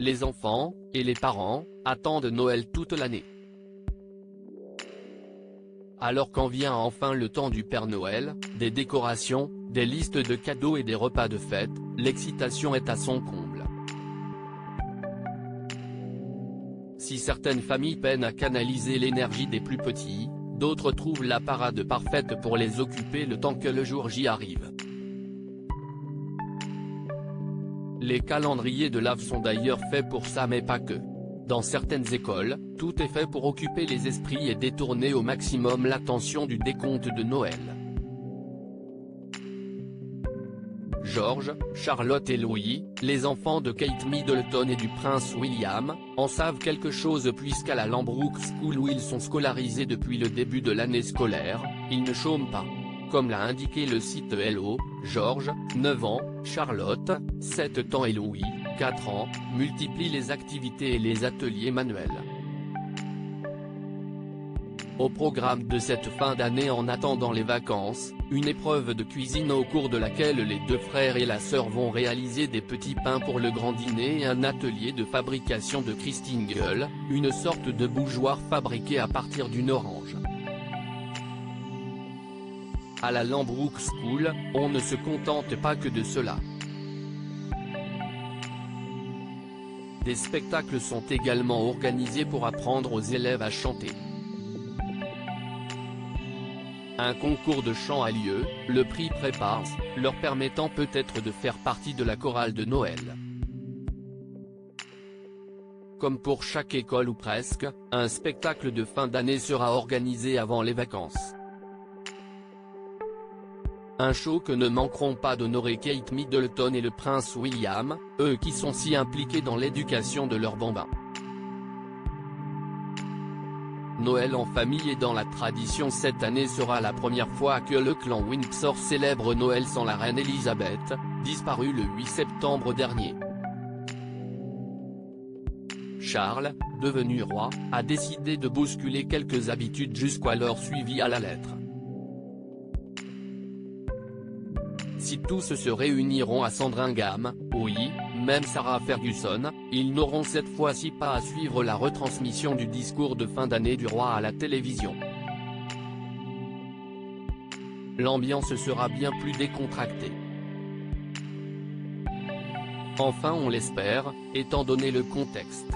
les enfants, et les parents, attendent Noël toute l'année. Alors quand vient enfin le temps du Père Noël, des décorations, des listes de cadeaux et des repas de fête, l'excitation est à son comble. Si certaines familles peinent à canaliser l'énergie des plus petits, d'autres trouvent la parade parfaite pour les occuper le temps que le jour J arrive. Les calendriers de l'Avent sont d'ailleurs faits pour ça, mais pas que. Dans certaines écoles, tout est fait pour occuper les esprits et détourner au maximum l'attention du décompte de Noël. George, Charlotte et Louis, les enfants de Kate Middleton et du prince William, en savent quelque chose puisqu'à la Lambrook School où ils sont scolarisés depuis le début de l'année scolaire, ils ne chôment pas. Comme l'a indiqué le site Hello, George, 9 ans, Charlotte, 7 ans et Louis, 4 ans, multiplient les activités et les ateliers manuels. Au programme de cette fin d'année en attendant les vacances, une épreuve de cuisine au cours de laquelle les deux frères et la sœur vont réaliser des petits pains pour le grand dîner et un atelier de fabrication de Christingle, une sorte de bougeoir fabriqué à partir d'une orange. À la Lambrook School, on ne se contente pas que de cela. Des spectacles sont également organisés pour apprendre aux élèves à chanter. Un concours de chant a lieu, le prix Prépare, leur permettant peut-être de faire partie de la chorale de Noël. Comme pour chaque école ou presque, un spectacle de fin d'année sera organisé avant les vacances. Un show que ne manqueront pas d'honorer Kate Middleton et le prince William, eux qui sont si impliqués dans l'éducation de leurs bambins. Noël en famille et dans la tradition cette année sera la première fois que le clan Windsor célèbre Noël sans la reine Elisabeth, disparue le 8 septembre dernier. Charles, devenu roi, a décidé de bousculer quelques habitudes jusqu'alors suivies à la lettre. Si tous se réuniront à Sandringham, oui, même Sarah Ferguson, ils n'auront cette fois-ci pas à suivre la retransmission du discours de fin d'année du roi à la télévision. L'ambiance sera bien plus décontractée. Enfin on l'espère, étant donné le contexte.